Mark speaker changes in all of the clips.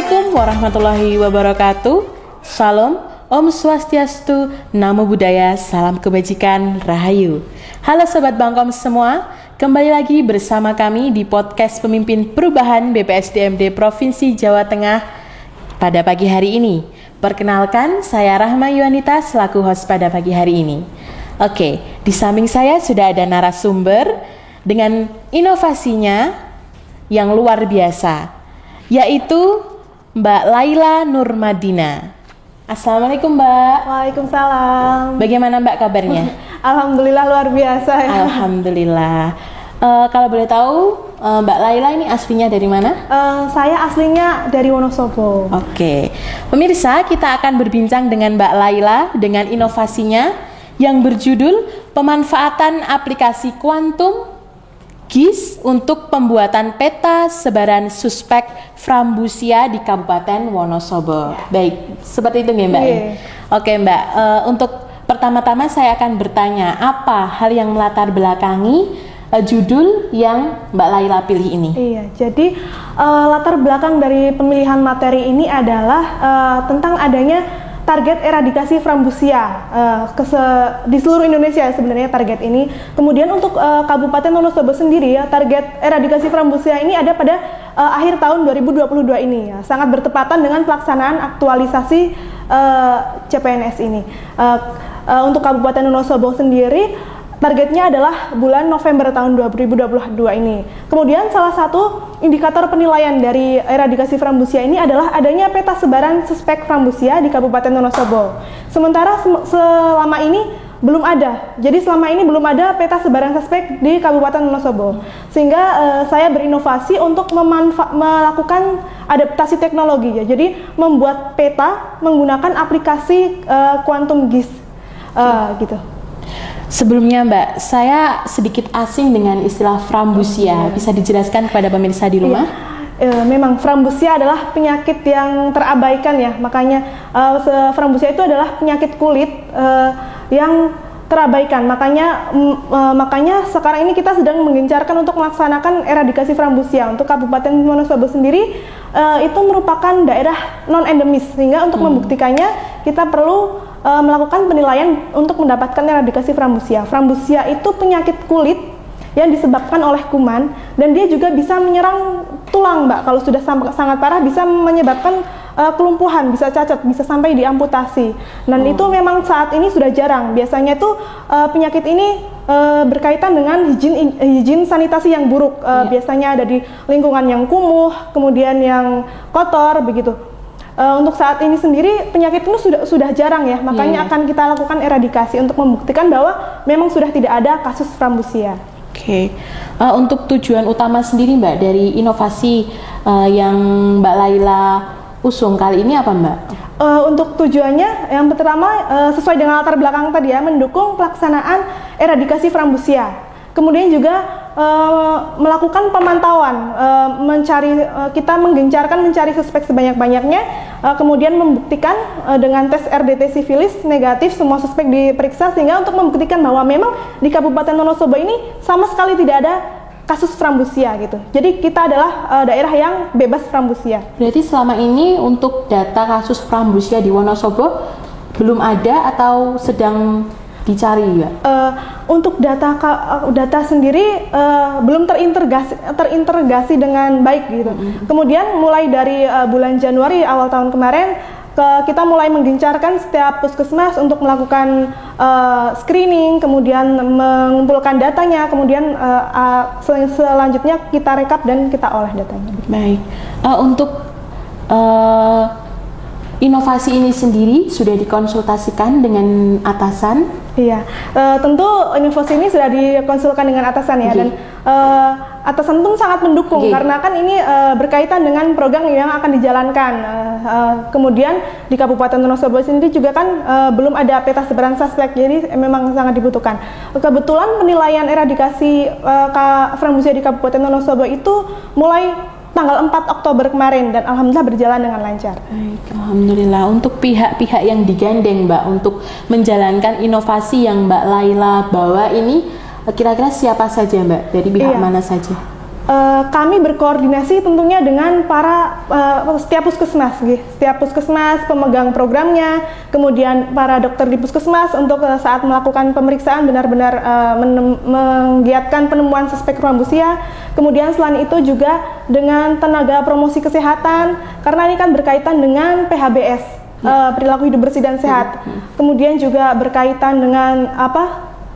Speaker 1: Assalamualaikum warahmatullahi wabarakatuh. Salam, Om Swastiastu, Namo Buddhaya, salam kebajikan, Rahayu. Halo Sobat Bangkom semua, kembali lagi bersama kami di podcast Pemimpin Perubahan BPSDMD Provinsi Jawa Tengah pada pagi hari ini. Perkenalkan, saya Rahma Yuanita selaku host pada pagi hari ini. Oke, di samping saya sudah ada narasumber dengan inovasinya yang luar biasa, yaitu Mbak Laila Nurmadina. Assalamualaikum Mbak.
Speaker 2: Waalaikumsalam.
Speaker 1: Bagaimana Mbak kabarnya?
Speaker 2: Alhamdulillah luar biasa ya.
Speaker 1: Alhamdulillah. Kalau boleh tahu Mbak Laila ini aslinya dari mana?
Speaker 2: Saya aslinya dari Wonosobo.
Speaker 1: Oke. Pemirsa, kita akan berbincang dengan Mbak Laila dengan inovasinya yang berjudul pemanfaatan aplikasi kuantum GIS untuk pembuatan peta sebaran suspek Frambusia di Kabupaten Wonosobo. Baik, seperti itu ya Mbak? Oke Mbak, untuk pertama-tama saya akan bertanya, apa hal yang melatar belakangi judul yang Mbak Laila pilih ini?
Speaker 2: Iya, jadi latar belakang dari pemilihan materi ini adalah tentang adanya target eradikasi Frambusia di seluruh Indonesia sebenarnya target ini. Kemudian untuk Kabupaten Wonosobo sendiri ya, target eradikasi Frambusia ini ada pada akhir tahun 2022 ini ya. Sangat bertepatan dengan pelaksanaan aktualisasi CPNS ini. Untuk Kabupaten Wonosobo sendiri targetnya adalah bulan November tahun 2022 ini. Kemudian salah satu indikator penilaian dari eradikasi Frambusia ini adalah adanya peta sebaran suspek Frambusia di Kabupaten Wonosobo. Sementara selama ini belum ada. Jadi selama ini belum ada peta sebaran suspek di Kabupaten Wonosobo. Sehingga saya berinovasi untuk melakukan adaptasi teknologi ya. Jadi membuat peta menggunakan aplikasi Quantum GIS gitu.
Speaker 1: Sebelumnya Mbak, saya sedikit asing dengan istilah Frambusia. Bisa dijelaskan kepada pemirsa di rumah?
Speaker 2: Memang Frambusia adalah penyakit yang terabaikan ya. Makanya Frambusia itu adalah penyakit kulit yang terabaikan. Makanya sekarang ini kita sedang menggencarkan untuk melaksanakan eradikasi Frambusia. Untuk Kabupaten Wonosobo sendiri itu merupakan daerah non endemis, sehingga untuk membuktikannya kita perlu melakukan penilaian untuk mendapatkan eradikasi Frambusia. Frambusia itu penyakit kulit yang disebabkan oleh kuman, dan dia juga bisa menyerang tulang Mbak. Kalau sudah sangat parah bisa menyebabkan kelumpuhan, bisa cacat, bisa sampai diamputasi. Dan itu memang saat ini sudah jarang. Biasanya itu penyakit ini berkaitan dengan higien sanitasi yang buruk. Biasanya ada di lingkungan yang kumuh, kemudian yang kotor begitu. Untuk saat ini sendiri penyakit itu sudah jarang ya, makanya akan kita lakukan eradikasi untuk membuktikan bahwa memang sudah tidak ada kasus Frambusia.
Speaker 1: Oke. Untuk tujuan utama sendiri Mbak dari inovasi yang Mbak Laila usung kali ini apa Mbak?
Speaker 2: Untuk tujuannya yang pertama sesuai dengan latar belakang tadi ya, mendukung pelaksanaan eradikasi Frambusia. Kemudian juga melakukan pemantauan, kita menggencarkan mencari suspek sebanyak-banyaknya, kemudian membuktikan dengan tes RDT sifilis negatif semua suspek diperiksa, sehingga untuk membuktikan bahwa memang di Kabupaten Wonosobo ini sama sekali tidak ada kasus Frambusia gitu. Jadi kita adalah daerah yang bebas Frambusia.
Speaker 1: Berarti selama ini untuk data kasus Frambusia di Wonosobo belum ada atau sedang dicari ya?
Speaker 2: Untuk data sendiri belum terintegrasi dengan baik gitu. Kemudian mulai dari bulan Januari awal tahun kemarin kita mulai menggencarkan setiap puskesmas untuk melakukan screening, kemudian mengumpulkan datanya, kemudian selanjutnya kita rekap dan kita olah datanya.
Speaker 1: Baik. Untuk inovasi ini sendiri sudah dikonsultasikan dengan atasan?
Speaker 2: Iya, tentu inovasi ini sudah dikonsulkan dengan atasan ya, dan atasan pun sangat mendukung karena kan ini berkaitan dengan program yang akan dijalankan. Kemudian di Kabupaten Wonosobo sendiri juga kan belum ada peta sebaran suspek, jadi memang sangat dibutuhkan. Kebetulan penilaian eradikasi Frambusia di Kabupaten Wonosobo itu mulai tanggal 4 Oktober kemarin dan alhamdulillah berjalan dengan lancar.
Speaker 1: Baik, alhamdulillah. Untuk pihak-pihak yang digandeng Mbak untuk menjalankan inovasi yang Mbak Laila bawa ini, kira-kira siapa saja Mbak? Dari pihak mana saja?
Speaker 2: kami berkoordinasi tentunya dengan para setiap puskesmas, setiap puskesmas pemegang programnya, kemudian para dokter di puskesmas untuk saat melakukan pemeriksaan benar-benar menggiatkan penemuan suspek Frambusia. Kemudian selain itu juga dengan tenaga promosi kesehatan, karena ini kan berkaitan dengan PHBS, perilaku hidup bersih dan sehat. Kemudian juga berkaitan dengan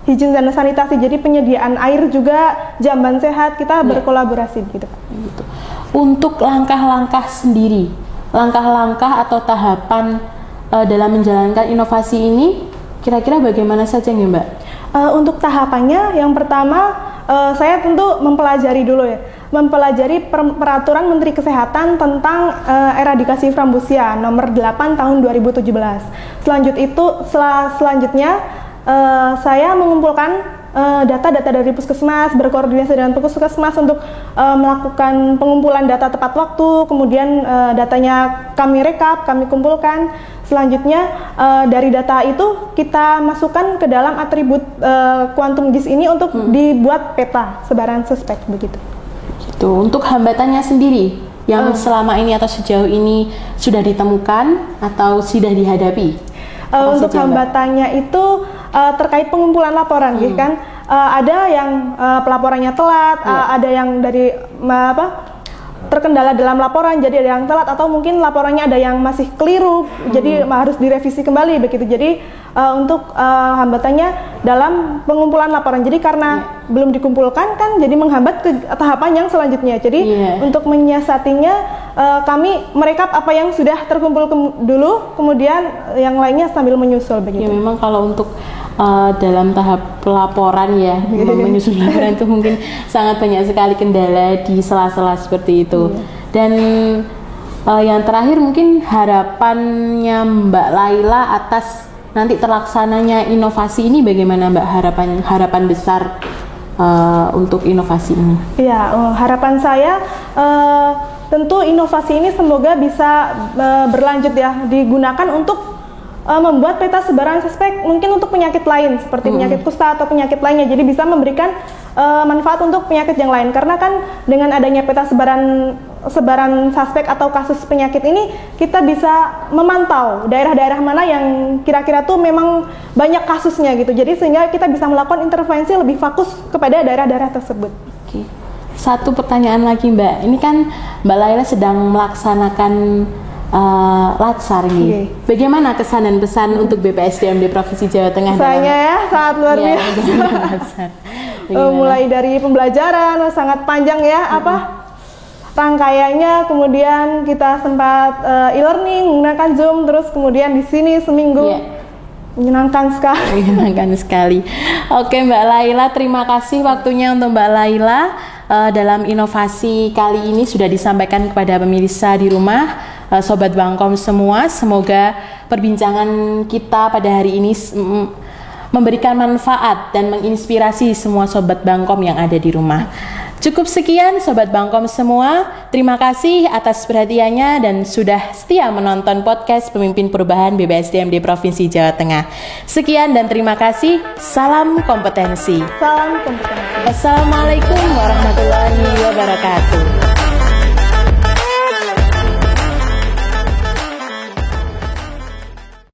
Speaker 2: higien dan sanitasi, jadi penyediaan air juga, jamban sehat, kita berkolaborasi gitu.
Speaker 1: Untuk langkah-langkah sendiri, langkah-langkah atau tahapan dalam menjalankan inovasi ini, kira-kira bagaimana saja nih Mbak?
Speaker 2: Untuk tahapannya, yang pertama saya tentu mempelajari dulu ya, mempelajari peraturan Menteri Kesehatan tentang eradikasi Frambusia nomor 8 tahun 2017. Selanjutnya saya mengumpulkan data-data dari puskesmas, berkoordinasi dengan puskesmas untuk melakukan pengumpulan data tepat waktu, kemudian datanya kami rekap, kami kumpulkan. Selanjutnya dari data itu kita masukkan ke dalam atribut kuantum GIS ini untuk dibuat peta sebaran suspek begitu.
Speaker 1: Gitu. Untuk hambatannya sendiri yang selama ini atau sejauh ini sudah ditemukan atau sudah dihadapi?
Speaker 2: Untuk hambatannya itu terkait pengumpulan laporan, gitu kan? Ada yang pelaporannya telat, ada yang dari terkendala dalam laporan, jadi ada yang telat atau mungkin laporannya ada yang masih keliru, jadi harus direvisi kembali begitu. Jadi untuk hambatannya dalam pengumpulan laporan. Jadi karena belum dikumpulkan kan, jadi menghambat ke tahapan yang selanjutnya. Jadi untuk menyiasatinya kami merekap apa yang sudah terkumpul dulu, kemudian yang lainnya sambil menyusul begitu.
Speaker 1: Ya memang kalau untuk dalam tahap pelaporan ya, menyusun laporan itu mungkin sangat banyak sekali kendala di sela-sela seperti itu. Dan yang terakhir mungkin harapannya Mbak Laila atas nanti terlaksananya inovasi ini bagaimana Mbak, harapan besar untuk inovasi ini? Ya,
Speaker 2: harapan saya tentu inovasi ini semoga bisa berlanjut ya, digunakan untuk membuat peta sebaran suspek mungkin untuk penyakit lain seperti penyakit kusta atau penyakit lainnya, jadi bisa memberikan manfaat untuk penyakit yang lain, karena kan dengan adanya peta sebaran suspek atau kasus penyakit ini kita bisa memantau daerah-daerah mana yang kira-kira tuh memang banyak kasusnya gitu, jadi sehingga kita bisa melakukan intervensi lebih fokus kepada daerah-daerah tersebut.
Speaker 1: Oke. Satu pertanyaan lagi Mbak, ini kan Mbak Laila sedang melaksanakan Latsar nih. Bagaimana kesan dan pesan untuk BPSDMD Provinsi Jawa Tengah?
Speaker 2: Kesannya ya sangat luar biasa. Mulai dari pembelajaran sangat panjang ya, rangkaiannya, kemudian kita sempat e-learning menggunakan Zoom, terus kemudian di sini seminggu. Menyenangkan sekali.
Speaker 1: Menyenangkan sekali. Oke Mbak Laila, terima kasih waktunya untuk Mbak Laila dalam inovasi kali ini sudah disampaikan kepada pemirsa di rumah. Sobat Bangkom semua, semoga perbincangan kita pada hari ini memberikan manfaat dan menginspirasi semua Sobat Bangkom yang ada di rumah. Cukup sekian Sobat Bangkom semua, terima kasih atas perhatiannya dan sudah setia menonton podcast Pemimpin Perubahan BPSDMD Provinsi Jawa Tengah. Sekian dan terima kasih, salam kompetensi.
Speaker 2: Salam kompetensi.
Speaker 1: Assalamualaikum warahmatullahi wabarakatuh.